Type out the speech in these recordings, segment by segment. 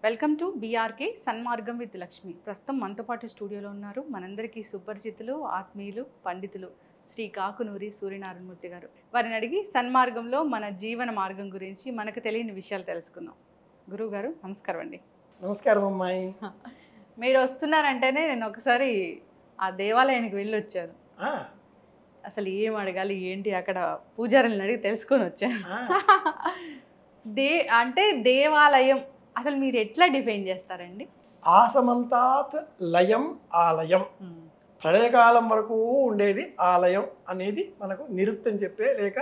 Welcome to BRK Sanmargam with Lakshmi. ప్రస్తుతం మనతో పాటు స్టూడియోలో ఉన్నారు మనందరికీ సుపరిచితులు, ఆత్మీయులు, పండితులు శ్రీ కాకునూరి సూర్యనారాయణమూర్తి గారు. వారిని అడిగి సన్మార్గంలో మన జీవన మార్గం గురించి మనకు తెలియని విషయాలు తెలుసుకుందాం. గురువు గారు నమస్కారం అండి. నమస్కారం అమ్మాయి. మీరు వస్తున్నారంటేనే నేను ఒకసారి ఆ దేవాలయానికి వెళ్ళి వచ్చాను. అసలు ఏం అడగాలి ఏంటి అక్కడ పూజారులను అడిగి తెలుసుకొని వచ్చాను. అంటే దేవాలయం అసలు మీరు ఎట్లా డిఫైన్ చేస్తారండి? ఆసమంతాత్ లయం ఆలయం, ప్రళయకాలం వరకు ఉండేది ఆలయం అనేది మనకు నిరుక్తం చెప్పే లేక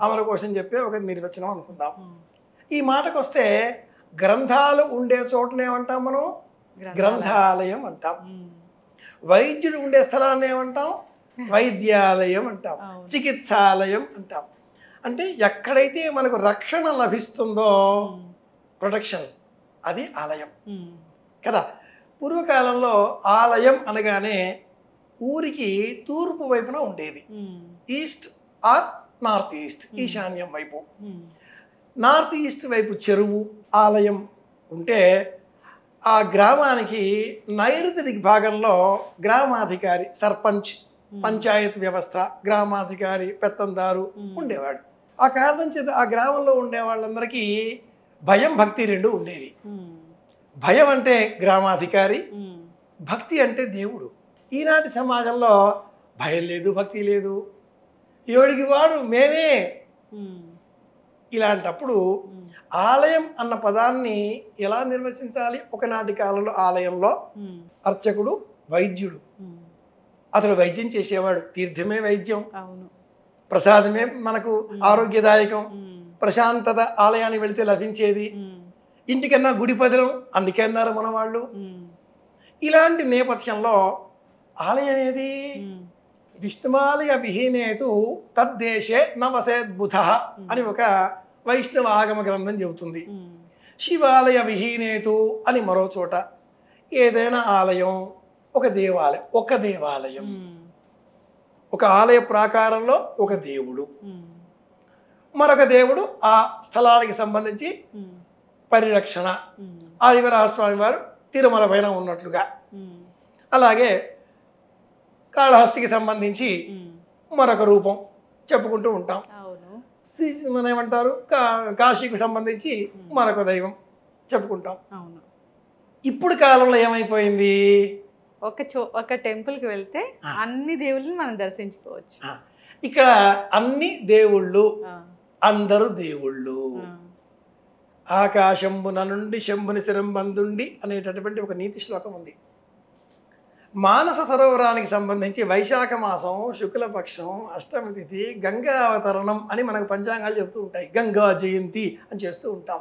అమల కోసం చెప్పే ఒక నిర్వచనం అనుకుందాం. ఈ మాటకు వస్తే గ్రంథాలు ఉండే చోటనే ఏమంటాం మనం? గ్రంథాలయం అంటాం. వైద్యుడు ఉండే స్థలాన్ని ఏమంటాం? వైద్యాలయం అంటాం. చికిత్సాలయం అంటాం. అంటే ఎక్కడైతే మనకు రక్షణ లభిస్తుందో, ప్రొటెక్షన్, అది ఆలయం కదా. పూర్వకాలంలో ఆలయం అనగానే ఊరికి తూర్పు వైపున ఉండేది, ఈస్ట్ ఆర్ నార్త్ ఈస్ట్, ఈశాన్యం వైపు. నార్త్ ఈస్ట్ వైపు చెరువు ఆలయం ఉంటే ఆ గ్రామానికి నైరుతి భాగంలో గ్రామాధికారి, సర్పంచ్, పంచాయత్ వ్యవస్థ, గ్రామాధికారి, పెత్తందారు ఉండేవాడు. ఆ కారణం చేత ఆ గ్రామంలో ఉండే వాళ్ళందరికీ భయం, భక్తి రెండు ఉండేవి. భయం అంటే గ్రామాధికారి, భక్తి అంటే దేవుడు. ఈనాటి సమాజంలో భయం లేదు, భక్తి లేదు, ఎవడికి వాడు మేమే. ఇలాంటప్పుడు ఆలయం అన్న పదాన్ని ఎలా నిర్వచించాలి? ఒకనాటి కాలంలో ఆలయంలో అర్చకుడు వైద్యుడు, అతడు వైద్యం చేసేవాడు. తీర్థమే వైద్యం, ప్రసాదమే మనకు ఆరోగ్యదాయకం, ప్రశాంతత ఆలయానికి వెళితే లభించేది. ఇంటికన్నా గుడి పదిలం అందుకే అన్నారు మన వాళ్ళు. ఇలాంటి నేపథ్యంలో ఆలయం ఏది? విష్ణుమాలయ విహీనేతు తద్దేశే నవసేద్బుధ అని ఒక వైష్ణవ ఆగమ గ్రంథం చెబుతుంది. శివాలయ విహీనేతు అని మరో చోట. ఏదైనా ఆలయం ఒక దేవాలయం, ఒక దేవాలయం, ఒక ఆలయ ప్రాకారంలో ఒక దేవుడు, మరొక దేవుడు ఆ స్థలానికి సంబంధించి పరిరక్షణ. ఆదివరాజస్వామి వారు తిరుమల పైన ఉన్నట్లుగా. అలాగే కాళహస్తికి సంబంధించి మరొక రూపం చెప్పుకుంటూ ఉంటాం. మనం ఏమంటారు, కాశీకి సంబంధించి మరొక దైవం చెప్పుకుంటాం. ఇప్పుడు కాలంలో ఏమైపోయింది? ఒక టెంపుల్కి వెళ్తే అన్ని దేవుళ్ళని మనం దర్శించుకోవచ్చు. ఇక్కడ అన్ని దేవుళ్ళు, అందరూ దేవుళ్ళు. ఆకాశంబున నుండి శంభుని శిరంబందుండి అనేటటువంటి ఒక నీతి శ్లోకం ఉంది. మానస సరోవరానికి సంబంధించి వైశాఖ మాసం, శుక్లపక్షం, అష్టమి తిథి, గంగా అవతరణం అని మనకు పంచాంగాలు చెప్తూ ఉంటాయి. గంగా జయంతి అని చేస్తూ ఉంటాం.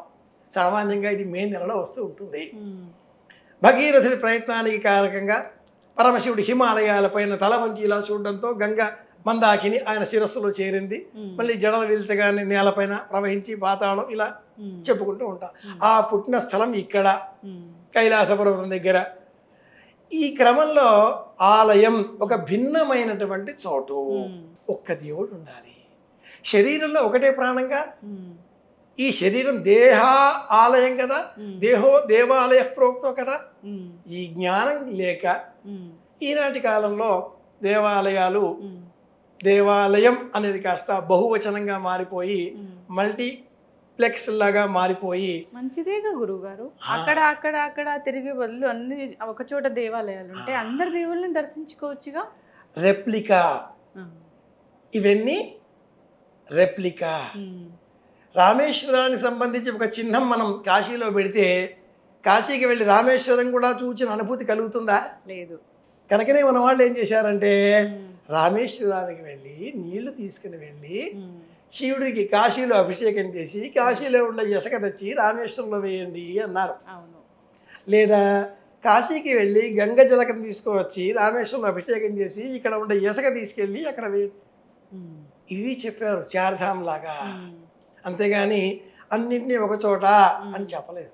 సామాన్యంగా ఇది మే నెలలో వస్తూ ఉంటుంది. భగీరథుడి ప్రయత్నానికి కారకంగా పరమశివుడి హిమాలయాలపైన తల వంచి ఇలా చూడడంతో గంగ మందాకిని ఆయన శిరస్సులో చేరింది. మళ్ళీ జడలు విల్చగానే నేలపైన ప్రవహించి పాతాళం ఇలా చెప్పుకుంటూ ఉంటాం. ఆ పుట్టిన స్థలం ఇక్కడ కైలాస పర్వతం దగ్గర. ఈ క్రమంలో ఆలయం ఒక భిన్నమైనటువంటి చోటు. ఒక్క దేవుడు ఉండాలి. శరీరంలో ఒకటే ప్రాణంగా. ఈ శరీరం దేహ ఆలయం కదా, దేహో దేవాలయ ప్రోక్తో కదా. ఈ జ్ఞానం లేక ఈనాటి కాలంలో దేవాలయాలు, దేవాలయం అనేది కాస్త బహువచనంగా మారిపోయి మల్టీప్లెక్స్ లాగా మారిపోయి. మంచిదేగా గురువు గారు. అక్కడ అక్కడ అక్కడ తిరిగే బదులు అన్ని ఒక చోట దేవాలయాలు ఉంటే అందరు దేవుళ్ళని దర్శించుకోవచ్చుగా. రెప్లికా, ఇవన్నీ రెప్లికా. రామేశ్వరానికి సంబంధించి ఒక చిహ్నం మనం కాశీలో పెడితే కాశీకి వెళ్ళి రామేశ్వరం కూడా చూచిన అనుభూతి కలుగుతుందా? లేదు. కనుకనే మన వాళ్ళు ఏం చేశారంటే రామేశ్వరానికి వెళ్ళి నీళ్లు తీసుకుని వెళ్ళి శివుడికి కాశీలో అభిషేకం చేసి కాశీలో ఉండే ఇసుక తెచ్చి రామేశ్వరంలో వేయండి అన్నారు. లేదా కాశీకి వెళ్ళి గంగ జలకం తీసుకువచ్చి రామేశ్వరంలో అభిషేకం చేసి ఇక్కడ ఉండే ఇసుక తీసుకెళ్ళి అక్కడ వేయండి. ఇవి చెప్పారు చార్ధామ్ లాగా. అంతేగాని అన్నింటినీ ఒక చోట అని చెప్పలేదు.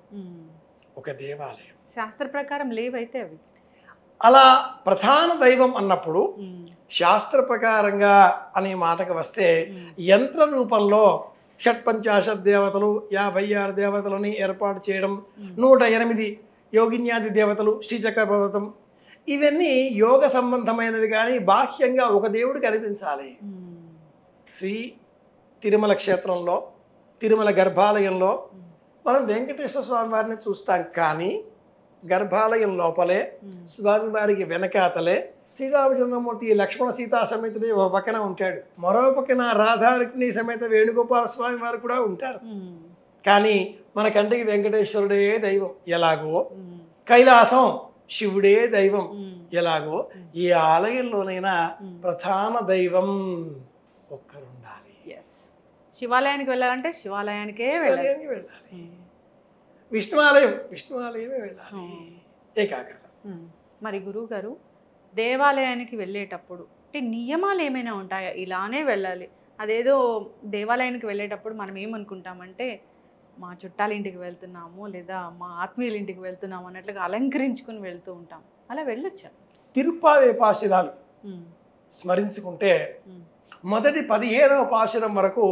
ఒక దేవాలయం. శాస్త్ర ప్రకారం లేవైతే అవి అలా ప్రధాన దైవం అన్నప్పుడు శాస్త్ర ప్రకారంగా అనే మాటకు వస్తే యంత్ర రూపంలో షట్పంచాశత్ దేవతలు 56 దేవతలని ఏర్పాటు చేయడం, 108 యోగిన్యాది దేవతలు, శ్రీచక్ర పర్వతం, ఇవన్నీ యోగ సంబంధమైనవి. కానీ బాహ్యంగా ఒక దేవుడు కనిపించాలి. శ్రీ తిరుమల క్షేత్రంలో, తిరుమల గర్భాలయంలో మనం వెంకటేశ్వర స్వామి వారిని చూస్తాం. కానీ గర్భాలయం లోపలే, స్వామివారికి వెనకాతలే శ్రీరామచంద్రమూర్తి లక్ష్మణ సీతా సమేతుడే ఒక పక్కన ఉంటాడు, మరో పక్కన రాధారుక్మిణి సమేత వేణుగోపాల స్వామి వారు కూడా ఉంటారు. కానీ మన కంటికి వెంకటేశ్వరుడే దైవం ఎలాగో, కైలాసం శివుడే దైవం ఎలాగో, ఏ ఆలయంలోనైనా ప్రధాన దైవం ఒక్కరుండాలి. శివాలయానికి వెళ్ళాలంటే శివాలయానికే వెళ్ళాలి. విష్ణువాలయమే వెళ్ళాలి. ఏకాగ్రత. మరి గురువు గారు, దేవాలయానికి వెళ్ళేటప్పుడు అంటే నియమాలు ఏమైనా ఉంటాయా? ఇలానే వెళ్ళాలి, అదేదో దేవాలయానికి వెళ్ళేటప్పుడు మనం ఏమనుకుంటామంటే మా చుట్టాల ఇంటికి వెళ్తున్నాము లేదా మా ఆత్మీయుల ఇంటికి వెళ్తున్నాము అన్నట్లుగా అలంకరించుకుని వెళ్తూ ఉంటాం. అలా వెళ్ళొచ్చా? తిరుప్పావే పాశురాలు స్మరించుకుంటే మొదటి 15వ పాశురం వరకు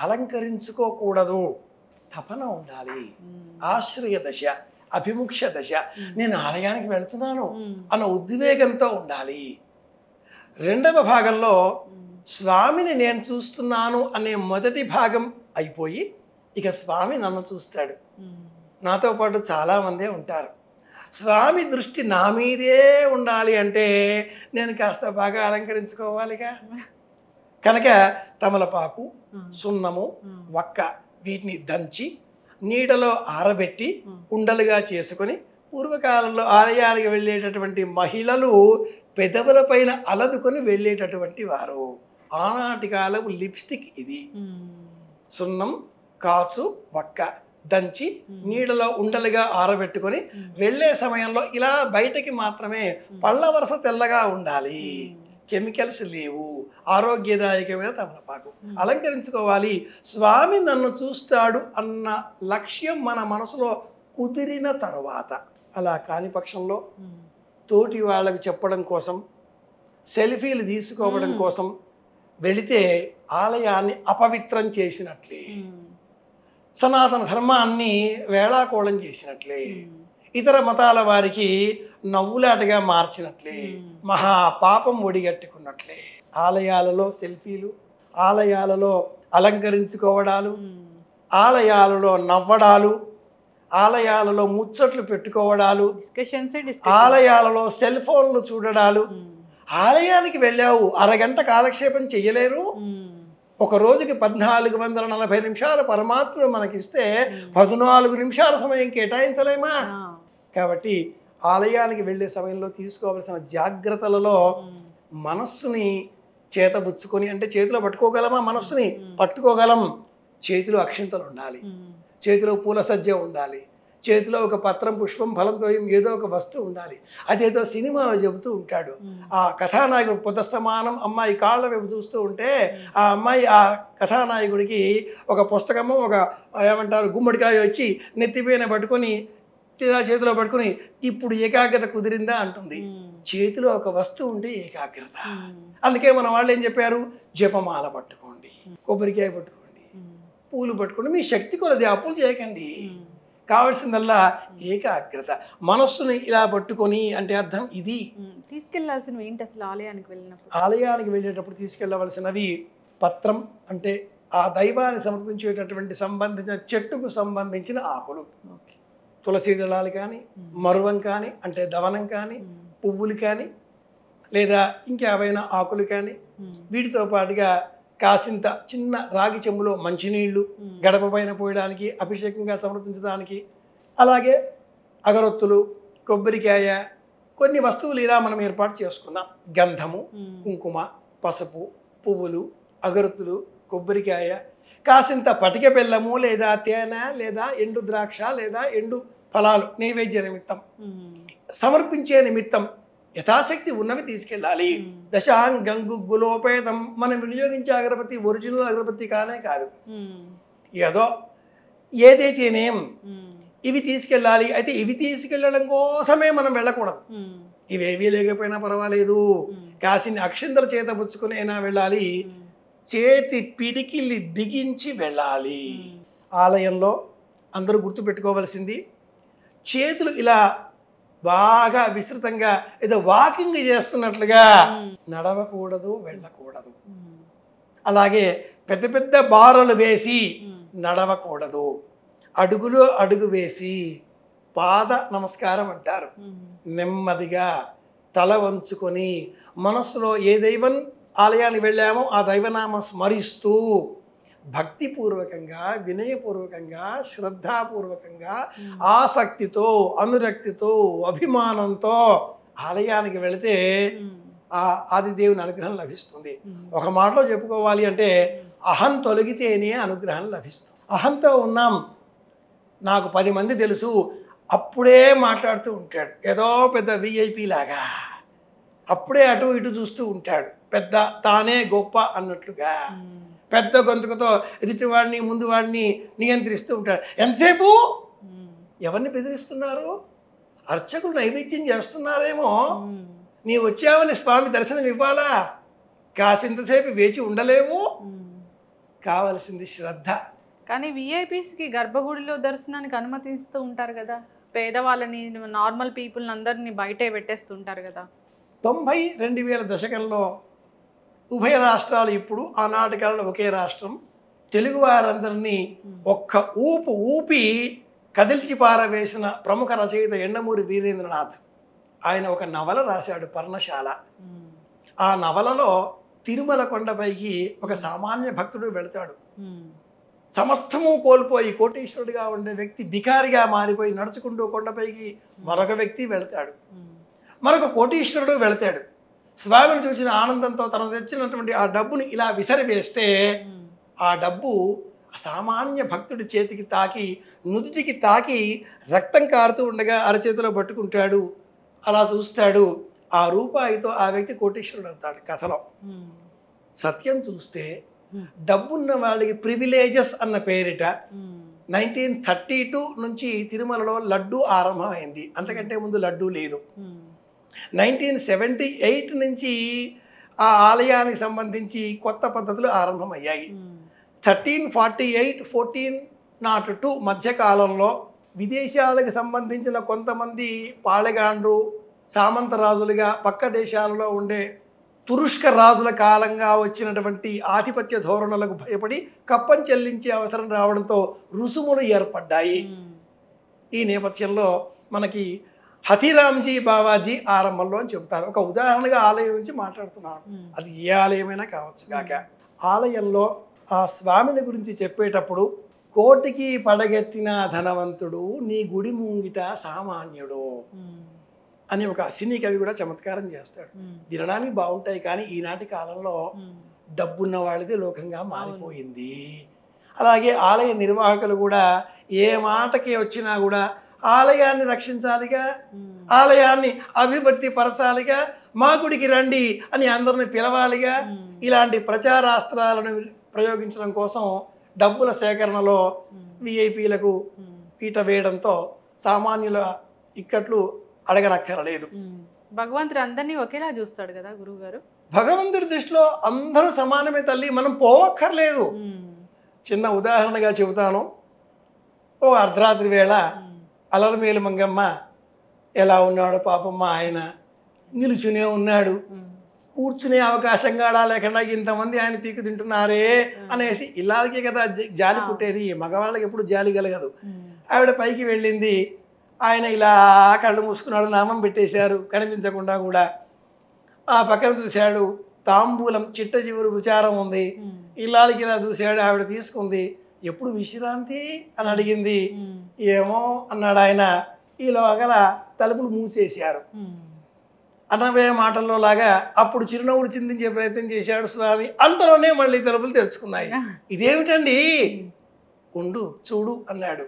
అలంకరించుకోకూడదు, తపన ఉండాలి. ఆశ్రయ దశ, అభిముఖ్య దశ, నేను ఆలయానికి వెళ్తున్నాను అన్న ఉద్వేగంతో ఉండాలి. రెండవ భాగంలో స్వామిని నేను చూస్తున్నాను అనే మొదటి భాగం అయిపోయి ఇక స్వామి నన్ను చూస్తాడు. నాతో పాటు చాలామందే ఉంటారు. స్వామి దృష్టి నా మీదే ఉండాలి అంటే నేను కాస్త బాగా అలంకరించుకోవాలిగా. కనుక తమలపాకు, సున్నము, వక్క వీటిని దంచి నీడలో ఆరబెట్టి ఉండలుగా చేసుకొని, పూర్వకాలంలో ఆలయానికి వెళ్ళేటటువంటి మహిళలు పెదవుల పైన అలదుకొని వెళ్ళేటటువంటి వారు. ఆనాటి కాలపు లిప్స్టిక్ ఇది. సున్నం, కాచు, వక్క దంచి నీడలో ఉండలుగా ఆరబెట్టుకొని వెళ్ళే సమయంలో ఇలా బయటకి మాత్రమే పళ్ళ వరుస తెల్లగా ఉండాలి, కెమికల్స్ లేవు, ఆరోగ్యదాయకమైన తమలపాకు అలంకరించుకోవాలి. స్వామి నన్ను చూస్తాడు అన్న లక్ష్యం మన మనసులో కుదిరిన తర్వాత, అలా కాని పక్షంలో తోటి వాళ్ళకు చెప్పడం కోసం, సెల్ఫీలు తీసుకోవడం కోసం వెళితే ఆలయాన్ని అపవిత్రం చేసినట్లే, సనాతన ధర్మాన్ని వేళాకోళం చేసినట్లే, ఇతర మతాల వారికి నవ్వులాటగా మార్చినట్లే, మహా పాపం ఒడిగట్టుకున్నట్లే. ఆలయాలలో సెల్ఫీలు, ఆలయాలలో అలంకరించుకోవడాలు, ఆలయాలలో నవ్వడాలు, ఆలయాలలో ముచ్చట్లు పెట్టుకోవడాలు, ఆలయాలలో సెల్ ఫోన్లు చూడడాలు. ఆలయానికి వెళ్ళావు, అరగంట కాలక్షేపం చెయ్యలేరు. ఒక రోజుకి 1440 నిమిషాలు పరమాత్మ మనకిస్తే 14 నిమిషాల సమయం కేటాయించలేమా? కాబట్టి ఆలయానికి వెళ్ళే సమయంలో తీసుకోవాల్సిన జాగ్రత్తలలో మనస్సుని చేతబుచ్చుకొని, అంటే చేతిలో పట్టుకోగలమా? మనస్సుని పట్టుకోగలం. చేతిలో అక్షింతలు ఉండాలి, చేతిలో పూల సజ్జ ఉండాలి, చేతిలో ఒక పత్రం, పుష్పం, ఫలంతో ఏదో ఒక వస్తువు ఉండాలి. అదేదో సినిమాలో చెబుతూ ఉంటాడు. ఆ కథానాయకుడు పొద్దస్తమానం అమ్మాయి కాళ్ళ వైపు చూస్తూ ఉంటే ఆ అమ్మాయి ఆ కథానాయకుడికి ఒక పుస్తకము, ఒక ఏమంటారు గుమ్మడికాయ వచ్చి నెత్తిపైన పట్టుకొని చేతిలో పట్టుకొని ఇప్పుడు ఏకాగ్రత కుదిరిందా అంటుంది. చేతిలో ఒక వస్తువు ఉంటే ఏకాగ్రత. అందుకే మన వాళ్ళు ఏం చెప్పారు? జపమాల పట్టుకోండి, కొబ్బరికాయ పట్టుకోండి, పూలు పట్టుకోండి, మీ శక్తి కొలది అప్పులు చేయకండి. కావాల్సిందల్లా ఏకాగ్రత. మనస్సుని ఇలా పట్టుకొని అంటే అర్థం ఇది. తీసుకెళ్లాల్సినవి ఏంటి అసలు ఆలయానికి వెళ్ళినప్పుడు? ఆలయానికి వెళ్ళేటప్పుడు తీసుకెళ్ళవలసినవి పత్రం, అంటే ఆ దైవాన్ని సమర్పించేటటువంటి సంబంధించిన చెట్టుకు సంబంధించిన ఆకులు, తులసి దళాలు కానీ, మరువం కానీ అంటే దవనం కానీ, పువ్వులు కానీ, లేదా ఇంకేవైనా ఆకులు కానీ, వీటితో పాటుగా కాసింత చిన్న రాగి చెంబులో మంచినీళ్లు గడప పైన పోయడానికి, అభిషేకంగా సమర్పించడానికి, అలాగే అగరొత్తులు, కొబ్బరికాయ, కొన్ని వస్తువులు ఇలా మనం ఏర్పాటు చేసుకున్నాం. గంధము, కుంకుమ, పసుపు, పువ్వులు, అగరొత్తులు, కొబ్బరికాయ, కాసింత పటిక బెల్లము లేదా తేనె లేదా ఎండు ద్రాక్ష లేదా ఎండు ఫలాలు నైవేద్య నిమిత్తం, సమర్పించే నిమిత్తం యథాశక్తి ఉన్నవి తీసుకెళ్ళాలి. దశాంగంగులోపేతం. మనం వినియోగించే అగరబత్తి ఒరిజినల్ అగరబత్తి కానే కాదు, ఏదో ఏదైతేనేం ఇవి తీసుకెళ్ళాలి. అయితే ఇవి తీసుకెళ్ళడం కోసమే మనం వెళ్ళకూడదు. ఇవేవీ లేకపోయినా పర్వాలేదు, కాసిని అక్షింతల చేత పుచ్చుకుని అయినా వెళ్ళాలి, చేతి పిడికిలి బిగించి వెళ్ళాలి. ఆలయంలో అందరూ గుర్తుపెట్టుకోవలసింది, చేతులు ఇలా బాగా విస్తృతంగా ఏదో వాకింగ్ చేస్తున్నట్లుగా నడవకూడదు, వెళ్ళకూడదు. అలాగే పెద్ద పెద్ద బారలు వేసి నడవకూడదు. అడుగులో అడుగు వేసి పాద నమస్కారం అంటారు. నెమ్మదిగా తల వంచుకొని మనస్సులో ఏ దైవం ఆలయానికి వెళ్ళామో ఆ దైవనామం స్మరిస్తూ భక్తిపూర్వకంగా, వినయపూర్వకంగా, శ్రద్ధాపూర్వకంగా, ఆసక్తితో, అనురక్తితో, అభిమానంతో ఆలయానికి వెళితే ఆ ఆదిదేవుని అనుగ్రహం లభిస్తుంది. ఒక మాటలో చెప్పుకోవాలి అంటే అహం తొలగితేనే అనుగ్రహం లభిస్తుంది. అహంతో ఉన్నాం, నాకు 10 మంది తెలుసు, అప్పుడే మాట్లాడుతూ ఉంటాడు, ఏదో పెద్ద విఐపి లాగా అప్పుడే అటు ఇటు చూస్తూ ఉంటాడు, పెద్ద తానే గొప్ప అన్నట్లుగా పెద్ద గొంతుకతో ఎదుటి వాడిని ముందు వాడిని నియంత్రిస్తూ ఉంటాడు. ఎంతసేపు ఎవరిని బెదిరిస్తున్నారు? అర్చకులు నైవేద్యం చేస్తున్నారేమో, నీ వచ్చావని స్వామి దర్శనం ఇవ్వాలా, కాసింతసేపు వేచి ఉండలేవు. కావలసింది శ్రద్ధ. కానీ విఐపీస్కి గర్భగుడిలో దర్శనానికి అనుమతిస్తూ ఉంటారు కదా, పేదవాళ్ళని, నార్మల్ పీపుల్ని అందరినీ బయటే పెట్టేస్తుంటారు కదా. 90-2000 దశకంలో ఉభయ రాష్ట్రాలు, ఇప్పుడు ఆనాటి కాలంలో ఒకే రాష్ట్రం, తెలుగు వారందరినీ ఒక్క ఊపి కదిల్చి పారవేసిన ప్రముఖ రచయిత యండమూరి వీరేంద్రనాథ్. ఆయన ఒక నవల రాశాడు, పర్ణశాల. ఆ నవలలో తిరుమల కొండపైకి ఒక సామాన్య భక్తుడు వెళతాడు. సమస్తము కోల్పోయి కోటీశ్వరుడిగా ఉండే వ్యక్తి బికారిగా మారిపోయి నడుచుకుంటూ కొండపైకి మరొక వ్యక్తి వెళతాడు. మరొక కోటీశ్వరుడు వెళతాడు. స్వామిని చూసిన ఆనందంతో తన తెచ్చినటువంటి ఆ డబ్బుని ఇలా విసిరివేస్తే ఆ డబ్బు సామాన్య భక్తుడి చేతికి తాకి, నుదుటికి తాకి రక్తం కారుతూ ఉండగా అరచేతిలో పట్టుకుంటాడు. అలా చూస్తాడు, ఆ రూపాయితో ఆ వ్యక్తి కోటీశ్వరుడు అవుతాడు కథలో. సత్యం చూస్తే డబ్బున్న వాళ్ళకి ప్రివిలేజెస్ అన్న పేరిట 1932 నుంచి తిరుమలలో లడ్డు ఆరంభమైంది. అంతకంటే ముందు లడ్డు లేదు. 1978 నుంచి ఆ ఆలయానికి సంబంధించి కొత్త పద్ధతులు ఆరంభమయ్యాయి. 1348-1402 మధ్యకాలంలో విదేశాలకు సంబంధించిన కొంతమంది పాళెగాండ్రు, సామంతరాజులుగా పక్క దేశాలలో ఉండే తురుష్క రాజుల కాలంగా వచ్చినటువంటి ఆధిపత్య ధోరణులకు భయపడి కప్పం చెల్లించే అవసరం రావడంతో రుసుములు ఏర్పడ్డాయి. ఈ నేపథ్యంలో మనకి హతీరామ్జీ బావాజీ ఆరంభంలో అని చెబుతారు. ఒక ఉదాహరణగా ఆలయం నుంచి మాట్లాడుతున్నాను, అది ఏ ఆలయమైనా కావచ్చు కాక. ఆలయంలో ఆ స్వామిని గురించి చెప్పేటప్పుడు, కోటికి పడగెత్తిన ధనవంతుడు నీ గుడి ముంగిట సామాన్యుడు అని ఒక సినీ కవి కూడా చమత్కారం చేస్తాడు. వినడానికి బాగుంటాయి, కానీ ఈనాటి కాలంలో డబ్బున్న వాళ్ళది లోకంగా మారిపోయింది. అలాగే ఆలయ నిర్వాహకులు కూడా ఏ మాటకి వచ్చినా కూడా ఆలయాన్ని రక్షించాలిగా, ఆలయాన్ని అభివృద్ధి పరచాలిగా, మా గుడికి రండి అని అందరిని పిలవాలిగా, ఇలాంటి ప్రచారాస్త్రాలను ప్రయోగించడం కోసం డబ్బుల సేకరణలో విఐపీలకు పీట వేయడంతో సామాన్యుల ఇక్కట్లు అడగనక్కరలేదు. భగవంతుడు అందరినీ ఒకేలా చూస్తాడు కదా గురువు గారు. భగవంతుడి దృష్టిలో అందరూ సమానమే తల్లి, మనం పోవక్కర్లేదు. చిన్న ఉదాహరణగా చెబుతాను. ఓ అర్ధరాత్రి వేళ అలరమేలు మంగమ్మ ఎలా ఉన్నాడు పాపమ్మ, ఆయన నిలుచునే ఉన్నాడు, కూర్చునే అవకాశం కాడా లేకుండా ఇంతమంది ఆయన పీకు తింటున్నారే అనేసి ఇల్లాలకే కదా జాలి పుట్టేది, మగవాళ్ళకి ఎప్పుడు జాలి కలగదు. ఆవిడ పైకి వెళ్ళింది, ఆయన ఇలా కళ్ళు మూసుకున్నాడు, నామం పెట్టేశారు కనిపించకుండా కూడా. ఆ పక్కన చూశాడు, తాంబూలం చిట్ట చివరి విచారం ఉంది. ఇల్లాలకి ఇలా చూశాడు, ఆవిడ తీసుకుంది. ఎప్పుడు విశ్రాంతి అని అడిగింది. ఏమో అన్నాడు ఆయన. ఈలోగల తలుపులు మూసేశారు. అనవే మాటల్లో లాగా అప్పుడు చిరునవ్వులు చిందించే ప్రయత్నం చేశాడు స్వామి. అంతలోనే మళ్ళీ తలుపులు తెరుచుకున్నాయి. ఇదేమిటండి, ఉండు చూడు అన్నాడు.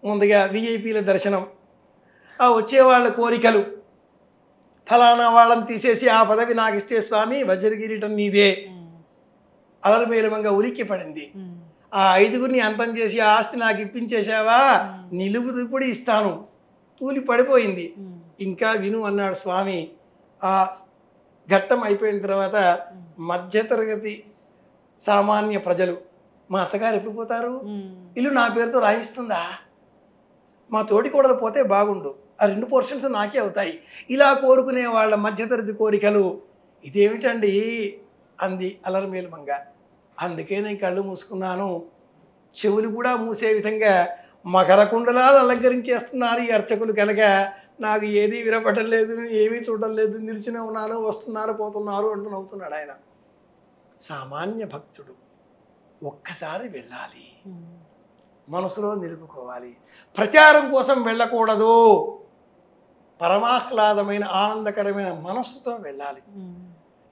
ముందుగా విఐపీల దర్శనం, ఆ వచ్చేవాళ్ళ కోరికలు, ఫలానా వాళ్ళని తీసేసి ఆ పదవి నాకు ఇస్తే స్వామి వజ్రకిరీటం నీదే. అలరమేలమంగా ఉలిక్కి పడింది. ఆ 5గురిని అంతం చేసి ఆ ఆస్తి నాకు ఇప్పించేశావా, నిలువు దిప్పుడు ఇస్తాను. తూలి పడిపోయింది. ఇంకా విను అన్నాడు స్వామి. ఆ ఘట్టం అయిపోయిన తర్వాత మధ్యతరగతి సామాన్య ప్రజలు, మా అత్తగారు ఎప్పుడు పోతారు, ఇల్లు నా పేరుతో రాయిస్తుందా, మా తోటి కోడలు పోతే బాగుండు, ఆ 2 పోర్షన్స్ నాకే అవుతాయి, ఇలా కోరుకునే వాళ్ళ మధ్యతరగతి కోరికలు. ఇదేమిటండి అంది అలరమేలు మంగ. అందుకే నేను కళ్ళు మూసుకున్నాను. చెవులు కూడా మూసే విధంగా మకర కుండలాలు అలంకరించేస్తున్నారు ఈ అర్చకులు కనుక నాకు ఏదీ వినపడడం లేదు, ఏమీ చూడడం లేదు, నిలిచినే ఉన్నాను, వస్తున్నారు పోతున్నారు అంటూ నవ్వుతున్నాడు ఆయన. సామాన్య భక్తుడు ఒక్కసారి వెళ్ళాలి, మనసులో నిలుపుకోవాలి. ప్రచారం కోసం వెళ్ళకూడదు, పరమాహ్లాదమైన ఆనందకరమైన మనస్సుతో వెళ్ళాలి.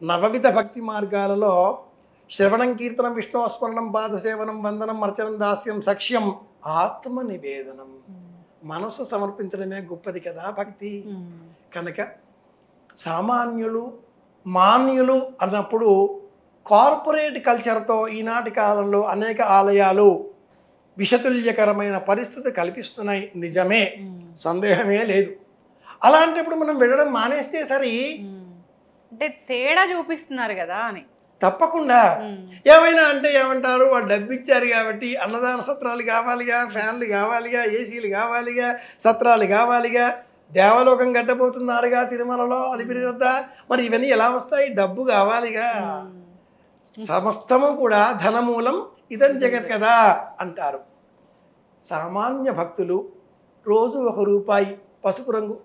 నవవిధ భక్తి మార్గాలలో శ్రవణం, కీర్తనం, విష్ణు స్మరణం, పాదసేవనం, వందనం, అర్చనం, దాస్యం, సఖ్యం, ఆత్మ నివేదనం, మనస్సు సమర్పించడమే గొప్పది కదా భక్తి. కనుక సామాన్యులు మాన్యులు అన్నప్పుడు కార్పొరేట్ కల్చర్తో ఈనాటి కాలంలో అనేక ఆలయాలు విషతుల్యకరమైన పరిస్థితి కల్పిస్తున్నాయి, నిజమే, సందేహమే లేదు. అలాంటప్పుడు మనం వెళ్ళడం మానేస్తే సరి. అంటే తేడా చూపిస్తున్నారు కదా అని. తప్పకుండా. ఏమైనా అంటే ఏమంటారు, వాళ్ళు డబ్బు ఇచ్చారు కాబట్టి అన్నదాన సత్రాలు కావాలిగా, ఫ్యాన్లు కావాలిగా, ఏసీలు కావాలిగా, సత్రాలు కావాలిగా, దేవలోకం కట్టబోతున్నారుగా తిరుమలలో అలిపిరి వద్ద, మరి ఇవన్నీ ఎలా వస్తాయి, డబ్బు కావాలిగా. సమస్తము కూడా ధనమూలం ఇదం జగత్ కదా అంటారు. సామాన్య భక్తులు రోజు 1 రూపాయి పసుపు రంగు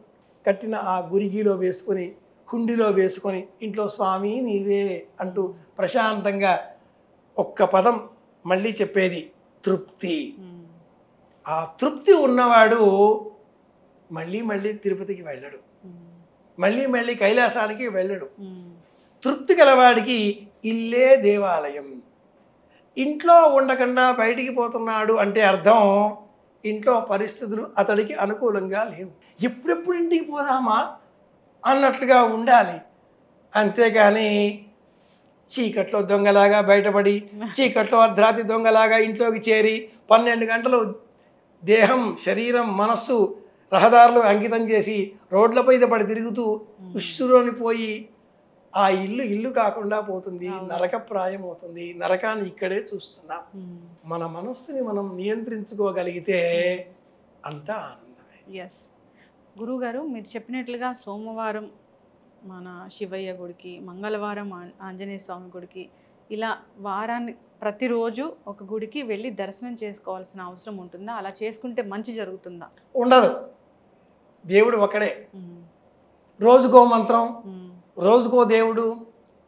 కట్టిన ఆ గురిగిలో వేసుకొని, హుండిలో వేసుకొని ఇంట్లో స్వామి నీవే అంటూ ప్రశాంతంగా ఒక్క పదం మళ్ళీ చెప్పేది తృప్తి. ఆ తృప్తి ఉన్నవాడు మళ్ళీ మళ్ళీ తిరుపతికి వెళ్ళడు, మళ్ళీ మళ్ళీ కైలాసానికి వెళ్ళడు. తృప్తి గలవాడికి ఇల్లే దేవాలయం. ఇంట్లో ఉండకుండా బయటికి పోతున్నాడు అంటే అర్థం ఇంట్లో పరిస్థితులు అతడికి అనుకూలంగా లేవు. ఎప్పుడెప్పుడు ఇంటికి పోదామా అన్నట్లుగా ఉండాలి. అంతేగాని చీకట్లో దొంగలాగా బయటపడి, చీకట్లో అర్ధరాత్రి దొంగలాగా ఇంట్లోకి చేరి 12 గంటలు దేహం, శరీరం, మనస్సు రహదారులు అంకితం చేసి రోడ్లపై పడి తిరుగుతూ ఉష్టులోని పోయి ఆ ఇల్లు కాకుండా పోతుంది, నరకప్రాయం అవుతుంది. నరకాన్ని ఇక్కడే చూస్తున్నాం. మన మనస్సుని మనం నియంత్రించుకోగలిగితే అంతా ఆనందమే. ఎస్ గురువుగారు, మీరు చెప్పినట్లుగా సోమవారం మన శివయ్య గుడికి, మంగళవారం ఆంజనేయ స్వామి గుడికి, ఇలా వారాన్ని ప్రతిరోజు ఒక గుడికి వెళ్ళి దర్శనం చేసుకోవాల్సిన అవసరం ఉంటుందా? అలా చేసుకుంటే మంచి జరుగుతుందా? ఉండదు. దేవుడు ఒక్కడే. రోజుకో మంత్రం, రోజుకో దేవుడు,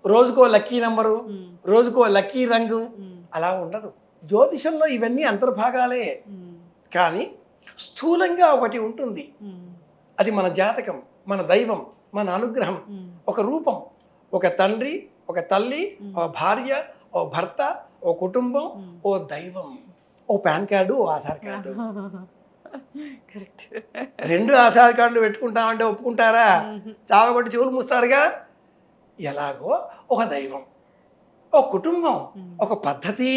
రోజుకో లక్కీ నంబరు, రోజుకో లక్కీ రంగు, అలా ఉండదు. జ్యోతిషంలో ఇవన్నీ అంతర్భాగాలే. కానీ స్థూలంగా ఒకటి ఉంటుంది, అది మన జాతకం, మన దైవం, మన అనుగ్రహం. ఒక రూపం, ఒక తండ్రి, ఒక తల్లి, ఒక భార్య, ఓ భర్త, ఓ కుటుంబం, ఓ దైవం, ఓ పాన్ కార్డు, ఓ ఆధార్ కార్డు. కరెక్ట్. 2 ఆధార్ కార్డులు పెట్టుకుంటామంటే ఒప్పుకుంటారా? చావగొట్టి చెవులు మూస్తారుగా. ఎలాగో ఒక దైవం, ఒక కుటుంబం, ఒక పద్ధతి,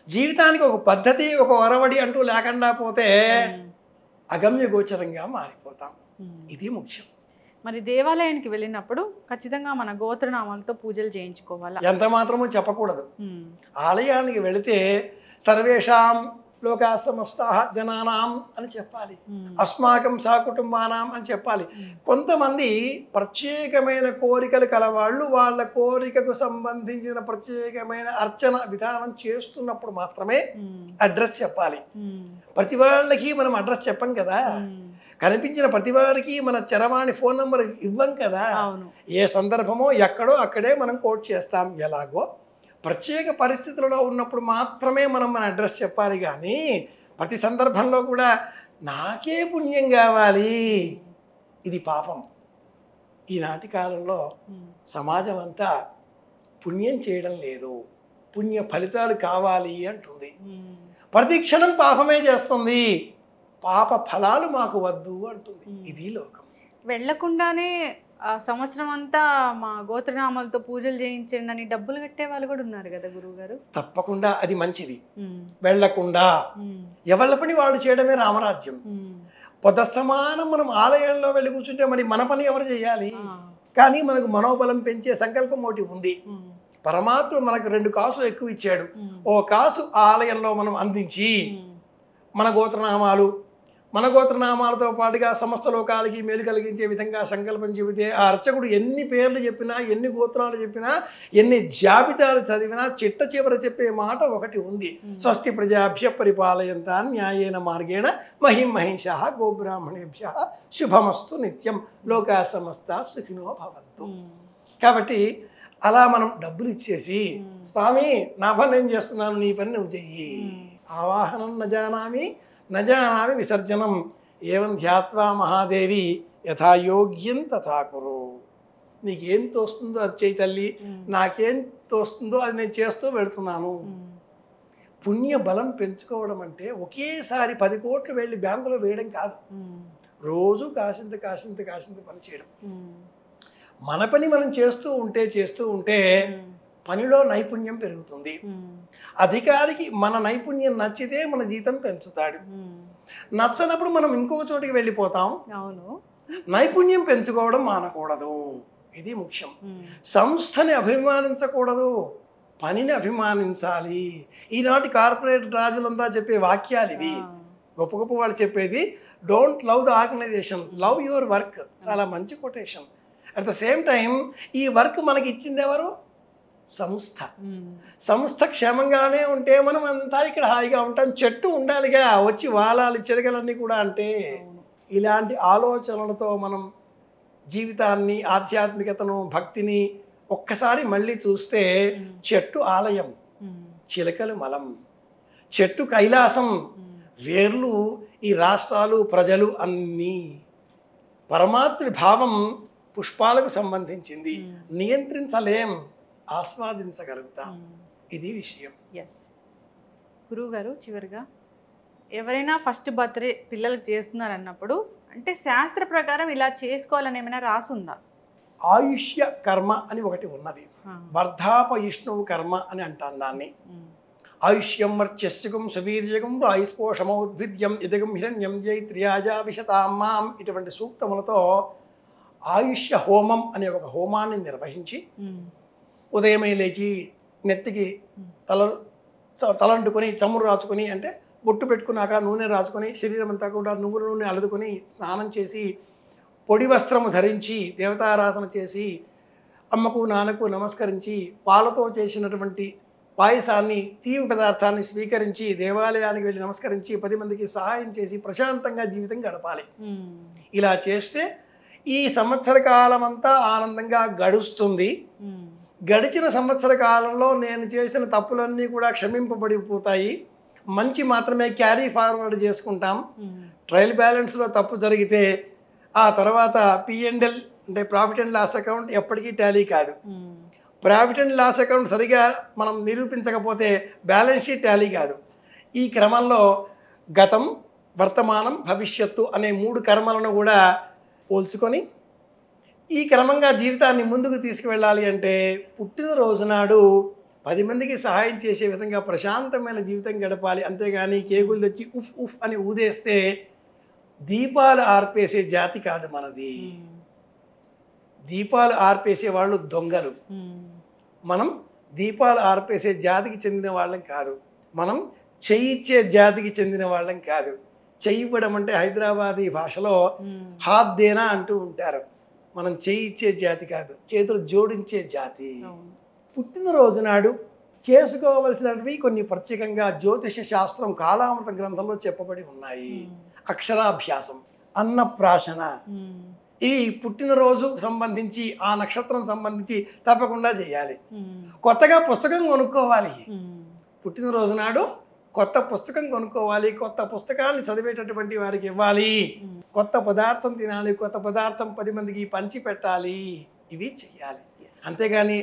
జీవితానికి ఒక పద్ధతి, ఒక ఒరవడి అంటూ లేకుండా పోతే అగమ్య గోచరంగా మారిపోతాం. ఇది ముఖ్యం. మరి దేవాలయానికి వెళ్ళినప్పుడు ఖచ్చితంగా మన గోత్రనామాలతో పూజలు చేయించుకోవాలా? ఎంత మాత్రమూ చెప్పకూడదు. ఆలయానికి వెళితే సర్వేషాం లోకా సమస్తాః జనానాం అని చెప్పాలి, అస్మాకం సహకుటుంబానాం అని చెప్పాలి. కొంతమంది ప్రత్యేకమైన కోరికలు కలవాళ్ళు వాళ్ళ కోరికకు సంబంధించిన ప్రత్యేకమైన అర్చన విధానం చేస్తున్నప్పుడు మాత్రమే అడ్రస్ చెప్పాలి. ప్రతి వాళ్ళకి మనం అడ్రస్ చెప్పం కదా, కనిపించిన ప్రతి వారికి మన చరవాణి ఫోన్ నెంబర్ ఇవ్వం కదా. ఏ సందర్భమో ఎక్కడో అక్కడే మనం కోట్ చేస్తాం. ఎలాగో ప్రత్యేక పరిస్థితులలో ఉన్నప్పుడు మాత్రమే మనం మన అడ్రస్ చెప్పాలి. కానీ ప్రతి సందర్భంలో కూడా నాకే పుణ్యం కావాలి, ఇది పాపం. ఈనాటి కాలంలో సమాజం అంతా పుణ్యం చేయడం లేదు, పుణ్య ఫలితాలు కావాలి అంటుంది. ప్రతి క్షణం పాపమే చేస్తుంది, పాప ఫలాలు మాకు వద్దు అంటుంది. ఇది లోకం. వెళ్ళకుండానే ఆ సంవత్సరం అంతా మా గోత్రనామాలతో పూజలు చేయించండి అని డబ్బులు కట్టే వాళ్ళు కూడా ఉన్నారు కదా గురువుగారు. తప్పకుండా అది మంచిది. వెళ్లకుండా ఎవళ్ళ పని వాళ్ళు చేయడమే రామరాజ్యం. పొదస్తమానం మనం ఆలయంలో వెళ్ళి కూర్చుంటే మరి మన పని ఎవరు చేయాలి? కానీ మనకు మనోబలం పెంచే సంకల్పం ఒకటి ఉంది. పరమాత్ముడు మనకు 2 కాసులు ఎక్కువ ఇచ్చాడు. ఓ కాసు ఆలయంలో మనం అందించి మన గోత్రనామాలతో పాటుగా సమస్త లోకాలకి మేలు కలిగించే విధంగా సంకల్పం చెబితే ఆ అర్చకుడు ఎన్ని పేర్లు చెప్పినా, ఎన్ని గోత్రాలు చెప్పినా, ఎన్ని జాబితాలు చదివినా చిట్ట చివర చెప్పే మాట ఒకటి ఉంది. స్వస్తి ప్రజాభ్య పరిపాలయంతా న్యాయేన మార్గేణ మహిషః గోబ్రాహ్మణేభ్యః శుభమస్తు నిత్యం లోకా సమస్త సుఖినో భవంతు. కాబట్టి అలా మనం డబ్బులు ఇచ్చేసి స్వామి నా పని నేను చేస్తున్నాను, నీ పని నువ్వు చెయ్యి. ఆవాహనం నజానామి విసర్జనం ఏవం ధ్యాత్వా మహాదేవి యథాయోగ్యం తథా కురు. నీకేం తోస్తుందో అది చేయి తల్లి, నాకేం తోస్తుందో అది నేను చేస్తూ వెళుతున్నాను. పుణ్య బలం పెంచుకోవడం అంటే ఒకేసారి 10 కోట్లు వెళ్ళి బ్యాంకులో వేయడం కాదు. రోజు కాసింత పని చేయడం. మన పని మనం చేస్తూ ఉంటే పనిలో నైపుణ్యం పెరుగుతుంది. అధికారికి మన నైపుణ్యం నచ్చితే మన జీతం పెంచుతాడు. నచ్చనప్పుడు మనం ఇంకొక చోటికి వెళ్ళిపోతాం. నైపుణ్యం పెంచుకోవడం మానకూడదు, ఇది ముఖ్యం. సంస్థని అభిమానించకూడదు, పనిని అభిమానించాలి. ఈనాటి కార్పొరేట్ రాజులంతా చెప్పే వాక్యాలు ఇవి. గొప్ప వాళ్ళు చెప్పేది don't love the organization, love your work. చాలా మంచి quotation. At the same time ఈ వర్క్ మనకి ఇచ్చింది ఎవరు? సంస్థ క్షేమంగానే ఉంటే మనం అంతా ఇక్కడ హాయిగా ఉంటాం. చెట్టు ఉండాలిగా, వచ్చి వాలాలి చిరగలన్నీ కూడా. అంటే ఇలాంటి ఆలోచనలతో మనం జీవితాన్ని, ఆధ్యాత్మికతను, భక్తిని ఒక్కసారి మళ్ళీ చూస్తే చెట్టు ఆలయం, చిలకలు మలం. చెట్టు కైలాసం, వేర్లు ఈ రాష్ట్రాలు, ప్రజలు అన్నీ. పరమాత్ముడి భావం పుష్పాలకు సంబంధించింది. నియంత్రించలేం, ఆస్వాదించగలుగుతాం. ఇది విషయం. గురువుగారు, చివరిగా ఎవరైనా ఫస్ట్ బర్త్డే పిల్లలకు చేస్తున్నారు అన్నప్పుడు అంటే శాస్త్ర ప్రకారం ఇలా చేసుకోవాలని ఏమైనా రాసుందా? ఆయుష్య కర్మ అని ఒకటి ఉన్నది. వర్ధాపయిష్ణువు కర్మ అని అంటాను దాన్ని. ఆయుష్యం వర్చస్సుకం సువీర్యకం ఆయుష్పోషమౌద్భిద్యం ఇదగం హిరణ్యం జైత్ర్యాజాభిషతామాం ఇటువంటి సూక్తములతో ఆయుష్య హోమం అనే ఒక హోమాన్ని నిర్వహించి ఉదయమే లేచి నెత్తికి తలంటుకొని చమురు రాచుకొని, అంటే బొట్టు పెట్టుకున్నాక నూనె రాచుకొని, శరీరం అంతా కూడా నువ్వుల నూనె అలుదుకొని స్నానం చేసి, పొడి వస్త్రము ధరించి, దేవతారాధన చేసి, అమ్మకు నాన్నకు నమస్కరించి, పాలతో చేసినటువంటి పాయసాన్ని, తీపి పదార్థాన్ని స్వీకరించి, దేవాలయానికి వెళ్ళి నమస్కరించి 10 మందికి సహాయం చేసి ప్రశాంతంగా జీవితం గడపాలి. ఇలా చేస్తే ఈ సంవత్సర కాలం అంతా ఆనందంగా గడుస్తుంది. గడిచిన సంవత్సర కాలంలో నేను చేసిన తప్పులన్నీ కూడా క్షమింపబడిపోతాయి. మంచి మాత్రమే క్యారీ ఫార్వర్డ్ చేసుకుంటాం. ట్రయల్ బ్యాలెన్స్లో తప్పు జరిగితే ఆ తర్వాత P&L అంటే ప్రాఫిట్ అండ్ లాస్ అకౌంట్ ఎప్పటికీ టాలీ కాదు. ప్రాఫిట్ అండ్ లాస్ అకౌంట్ సరిగా మనం నిరూపించకపోతే బ్యాలెన్స్ షీట్ టాలీ కాదు. ఈ క్రమంలో గతం, వర్తమానం, భవిష్యత్తు అనే 3 కర్మలను కూడా పోల్చుకొని ఈ క్రమంగా జీవితాన్ని ముందుకు తీసుకువెళ్ళాలి. అంటే పుట్టినరోజు నాడు 10 మందికి సహాయం చేసే విధంగా ప్రశాంతమైన జీవితం గడపాలి. అంతేగాని కేకులు తెచ్చి ఉఫ్ ఉఫ్ అని ఊదేస్తే దీపాలు ఆర్పేసే జాతి కాదు మనది. దీపాలు ఆర్పేసే వాళ్ళు దొంగలు. మనం దీపాలు ఆర్పేసే జాతికి చెందిన వాళ్ళం కాదు. మనం చెయ్యిచ్చే జాతికి చెందిన వాళ్ళం కాదు. చెయ్యివ్వడం అంటే హైదరాబాదీ భాషలో హాత్ దేనా అంటూ ఉంటారు. మనం చేయిచ్చే జాతి కాదు, చేతులు జోడించే జాతి. పుట్టినరోజు నాడు చేసుకోవలసినవి కొన్ని ప్రత్యేకంగా జ్యోతిష శాస్త్రం కాలామృత గ్రంథంలో చెప్పబడి ఉన్నాయి. అక్షరాభ్యాసం, అన్నప్రాశన, ఈ పుట్టినరోజు సంబంధించి ఆ నక్షత్రం సంబంధించి తప్పకుండా చేయాలి. కొత్తగా పుస్తకం కొనుక్కోవాలి. పుట్టినరోజు నాడు కొత్త పుస్తకం కొనుక్కోవాలి. కొత్త పుస్తకాన్ని చదివేటటువంటి వారికి ఇవ్వాలి. కొత్త పదార్థం తినాలి. కొత్త పదార్థం 10 మందికి పంచి పెట్టాలి. ఇవి చెయ్యాలి. అంతేగాని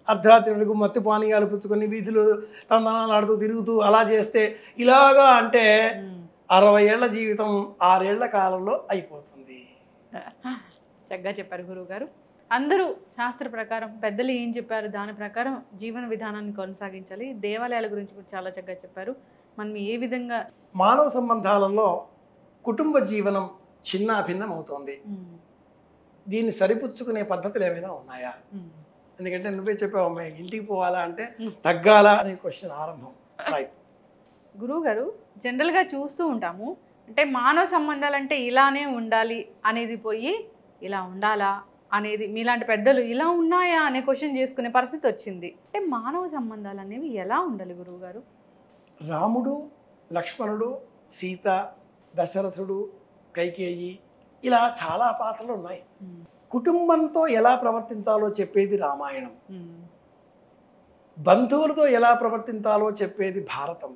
అర్ధరాత్రి వరకు మత్తు పానీయాలు పుచ్చుకొని వీధులు తందనాలు ఆడుతూ తిరుగుతూ అలా చేస్తే ఇలాగా అంటే 60 ఏళ్ల జీవితం 6 ఏళ్ల కాలంలో అయిపోతుంది. చక్కగా చెప్పారు గురువు గారు. అందరూ శాస్త్ర ప్రకారం పెద్దలు ఏం చెప్పారు దాని ప్రకారం జీవన విధానాన్ని కొనసాగించాలి. దేవాలయాల గురించి కూడా చాలా చక్కగా చెప్పారు. మనం ఏ విధంగా మానవ సంబంధాలలో కుటుంబ జీవనం చిన్న భిన్నం అవుతోంది. దీన్ని సరిపుచ్చుకునే పద్ధతులు ఏమైనా ఉన్నాయా? ఎందుకంటే నువ్వే చెప్పావు అమ్మాయి, ఇంటికి పోవాలా అంటే తగ్గాలా అనే క్వశ్చన్ ఆరంభం. రైట్. గురువుగారు, జనరల్గా చూస్తూ ఉంటాము, అంటే మానవ సంబంధాలు అంటే ఇలానే ఉండాలి అనేది పోయి ఇలా ఉండాలా అనేది మీలాంటి పెద్దలు ఇలా ఉన్నాయా అనే క్వశ్చన్ చేసుకునే పరిస్థితి వచ్చింది. అంటే మానవ సంబంధాలు అనేవి ఎలా ఉండాలి గురువుగారు? రాముడు, లక్ష్మణుడు, సీత, దశరథుడు, కైకేయి ఇలా చాలా పాత్రలు ఉన్నాయి. కుటుంబంతో ఎలా ప్రవర్తించాలో చెప్పేది రామాయణం. బంధువులతో ఎలా ప్రవర్తించాలో చెప్పేది భారతం.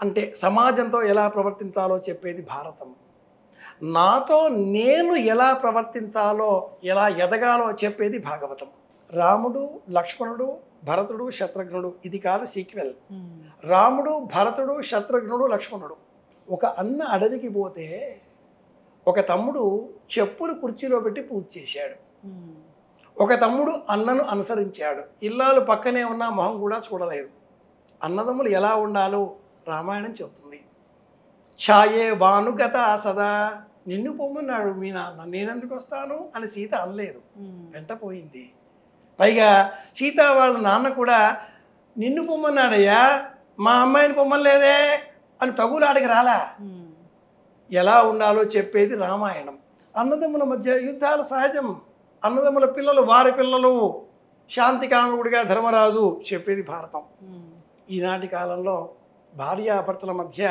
అంటే సమాజంతో ఎలా ప్రవర్తించాలో చెప్పేది భారతం. నాతో నేను ఎలా ప్రవర్తించాలో, ఎలా ఎదగాలో చెప్పేది భాగవతం. రాముడు, లక్ష్మణుడు, భరతుడు, శత్రుఘ్నుడు ఇది కాదు సీక్వెల్. రాముడు, భరతుడు, శత్రుఘ్నుడు, లక్ష్మణుడు. ఒక అన్న అడవికి పోతే ఒక తమ్ముడు చెప్పులు కుర్చీలో పెట్టి పూజ చేశాడు. ఒక తమ్ముడు అన్నను అనుసరించాడు. ఇల్లాలు పక్కనే ఉన్న మొహం కూడా చూడలేదు. అన్నదమ్ములు ఎలా ఉండాలో రామాయణం చెబుతుంది. ఛాయే భానుగత సదా, నిన్ను పొమ్మన్నాడు మీ నాన్న, నేనెందుకు వస్తాను అని సీత అనలేదు, వెంట పోయింది. పైగా సీత వాళ్ళ నాన్న కూడా నిన్ను పొమ్మన్నాడయ్యా, మా అమ్మాయిని పొమ్మలేదే అని తగులాడికి రాలా. ఎలా ఉండాలో చెప్పేది రామాయణం. అన్నదమ్ముల మధ్య యుద్ధాలు సహజం. అన్నదమ్ముల పిల్లలు వారి పిల్లలు, శాంతికాముడిగా ధర్మరాజు చెప్పేది భారతం. ఈనాటి కాలంలో భార్యాభర్తల మధ్య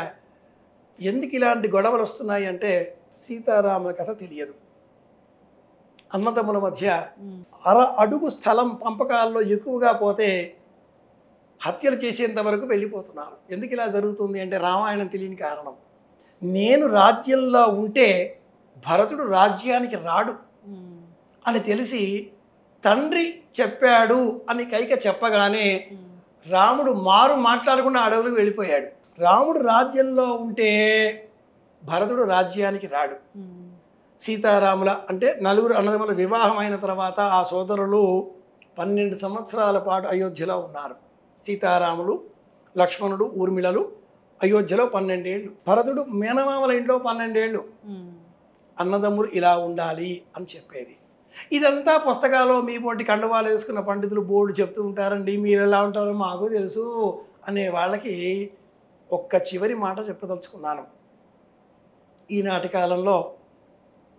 ఎందుకు ఇలాంటి గొడవలు వస్తున్నాయి అంటే సీతారాముల కథ తెలియదు. అన్నదమ్ముల మధ్య అడుగు స్థలం పంపకాల్లో ఎక్కువగా పోతే హత్యలు చేసేంత వరకు వెళ్ళిపోతున్నారు. ఎందుకు ఇలా జరుగుతుంది అంటే రామాయణం తెలియని కారణం. నేను రాజ్యంలో ఉంటే భరతుడు రాజ్యానికి రాడు అని తెలిసి తండ్రి చెప్పాడు అని కైక చెప్పగానే రాముడు మారు మాట్లాడకుండా అడవులకు వెళ్ళిపోయాడు. రాముడు రాజ్యంలో ఉంటే భరతుడు రాజ్యానికి రాడు. సీతారాముల అంటే నలుగురు అన్నదమ్ముల వివాహం అయిన తర్వాత ఆ సోదరులు 12 సంవత్సరాల పాటు అయోధ్యలో ఉన్నారు. సీతారాములు, లక్ష్మణుడు, ఊర్మిళలు అయోధ్యలో 12 ఏళ్ళు. భరతుడు మేనమామల ఇంట్లో 12 ఏళ్ళు. అన్నదమ్ములు ఇలా ఉండాలి అని చెప్పేది. ఇదంతా పుస్తకాల్లో మీ పోటీ కండువాలు వేసుకున్న పండితులు బోర్డు చెప్తూ ఉంటారండి, మీరు ఎలా ఉంటారో మాకు తెలుసు అనే వాళ్ళకి ఒక్క చివరి మాట చెప్పదలుచుకున్నాను. ఈనాటి కాలంలో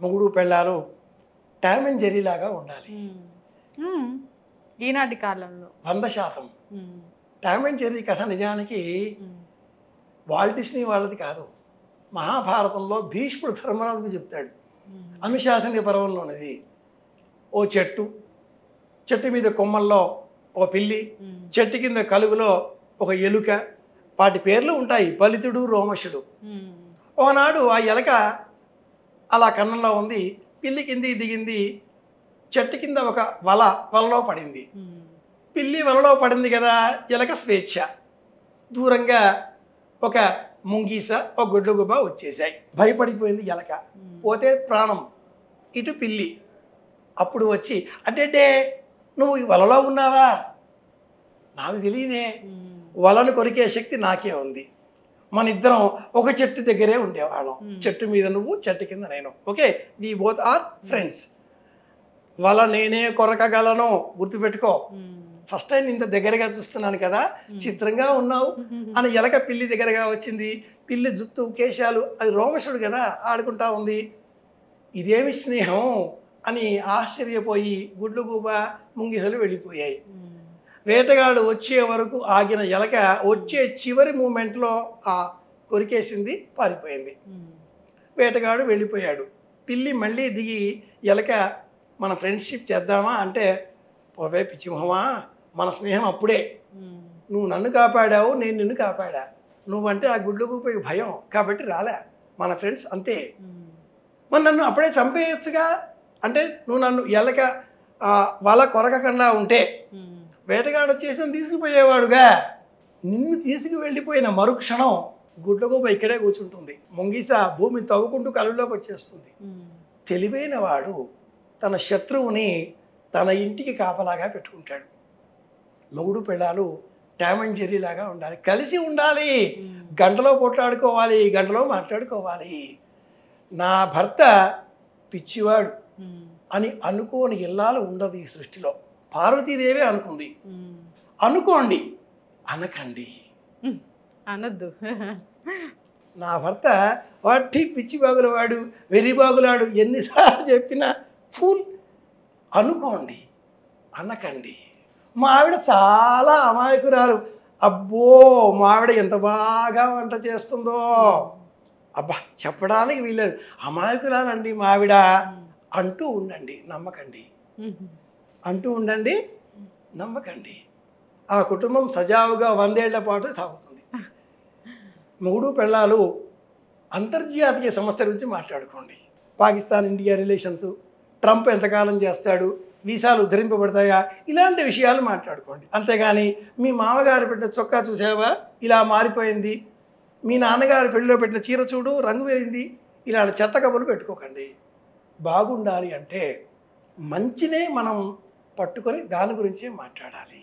మొగుడు పెళ్ళాలు టామ్ అండ్ జెర్రీ లాగా ఉండాలి. ఈనాటి కాలంలో 100%. టామ్ అండ్ జెర్రీ కథ నిజానికి వాల్ట్ డిస్నీ వాళ్ళది కాదు. మహాభారతంలో భీష్ముడు ధర్మరాజుకు చెప్తాడు. అనుశాసనిక పర్వంలోనిది. ఓ చెట్టు మీద కొమ్మల్లో ఓ పిల్లి, చెట్టు కింద కలుగులో ఒక ఎలుక, వాటి పేర్లు ఉంటాయి బలితుడు, రోమశుడు. ఒకనాడు ఆ ఎలక అలా కన్నంలో ఉంది, పిల్లి కిందికి దిగింది, చెట్టు కింద ఒక వలలో పడింది. పిల్లి వలలో పడింది కదా, ఎలక స్వేచ్ఛ. దూరంగా ఒక ముంగీస, ఒక గుడ్లగుబ్బ వచ్చేసాయి. భయపడిపోయింది ఎలక, పోతే ప్రాణం. ఇటు పిల్లి అప్పుడు వచ్చి, అంటే నువ్వు ఈ వలలో ఉన్నావా, నాకు తెలియదే, వలను కొరికే శక్తి నాకే ఉంది, మన ఇద్దరం ఒక చెట్టు దగ్గరే ఉండేవాళ్ళం, చెట్టు మీద నువ్వు, చెట్టు కింద నేను, okay, we both are friends, వల నేనే కొరకగలను, గుర్తుపెట్టుకో, ఫస్ట్ టైం ఇంత దగ్గరగా చూస్తున్నాను కదా, చిత్రంగా ఉన్నావు అని ఎలక పిల్లి దగ్గరగా వచ్చింది. పిల్లి జుత్తు, కేశాలు, అది రోమశుడు కదా, ఆడుకుంటా ఉంది. ఇదేమి స్నేహం అని ఆశ్చర్యపోయి గుడ్లుగూబ, ముంగిసలు వెళ్ళిపోయాయి. వేటగాడు వచ్చే వరకు ఆగిన ఎలక వచ్చే చివరి మూమెంట్లో ఆ కొరికేసింది, పారిపోయింది. వేటగాడు వెళ్ళిపోయాడు. పిల్లి మళ్ళీ దిగి ఎలక మన ఫ్రెండ్షిప్ చేద్దామా అంటే, పోవే పిచ్చిమోహమా, మన స్నేహం అప్పుడే, నువ్వు నన్ను కాపాడావు, నేను నిన్ను కాపాడా, నువ్వంటే ఆ గుడ్లుగూబకి భయం కాబట్టి రాలే, మన ఫ్రెండ్స్ అంతే, మరి నన్ను అప్పుడే చంపేయచ్చుగా అంటే, నువ్వు నన్ను ఎలక వల కొరకకుండా ఉంటే వేటగాడు వచ్చేసి నన్ను తీసుకుపోయేవాడుగా. నిన్ను తీసుకువెళ్ళిపోయిన మరుక్షణం గుడ్లగూబ ఇక్కడే కూర్చుంటుంది, ముంగిస భూమిని తవ్వుకుంటూ కలుగులోకి వచ్చేస్తుంది. తెలివైన వాడు తన శత్రువుని తన ఇంటికి కాపలాగా పెట్టుకుంటాడు. మొగుడు పెళ్ళాలు టామ్ అండ్ జెర్రీ లాగా ఉండాలి, కలిసి ఉండాలి, గంటలో పోట్లాడుకోవాలి, గంటలో మాట్లాడుకోవాలి. నా భర్త పిచ్చివాడు అని అనుకోని ఇల్లాలు ఉండదు ఈ సృష్టిలో. పార్వతీదేవి అనుకుంది. అనుకోండి, అనకండి. అనొద్దు. నా భర్త వాటి పిచ్చి బాగులవాడు, వెర్రి బాగులాడు, ఎన్నిసార్లు చెప్పినా ఫుల్. అనుకోండి, అనకండి. మా ఆవిడ చాలా అమాయకురాలు. అబ్బో మా ఆవిడ ఎంత బాగా వంట చేస్తుందో, అబ్బా చెప్పడానికి వీలేదు, అమాయకురాలండి మా ఆవిడ అంటూ ఉండండి, నమ్మకండి. అంటూ ఉండండి, నమ్మకండి. ఆ కుటుంబం సజావుగా 100 ఏళ్ల పాటు సాగుతుంది. మొగుడు పెళ్ళాలు అంతర్జాతీయ సమస్య గురించి మాట్లాడుకోండి. పాకిస్తాన్ ఇండియా రిలేషన్స్, ట్రంప్ ఎంతకాలం చేస్తాడు, వీసాలు ఉద్ధరింపబడతాయా, ఇలాంటి విషయాలు మాట్లాడుకోండి. అంతేగాని మీ మామగారు పెట్టిన చొక్కా చూసావా ఇలా మారిపోయింది, మీ నాన్నగారు పెళ్ళిలో పెట్టిన చీర చూడు రంగు వేయింది, ఇలాంటి చెత్త కబుర్లు పెట్టుకోకండి. బాగుండాలి అంటే మంచినే మనం పట్టుకొని దాని గురించే మాట్లాడాలి.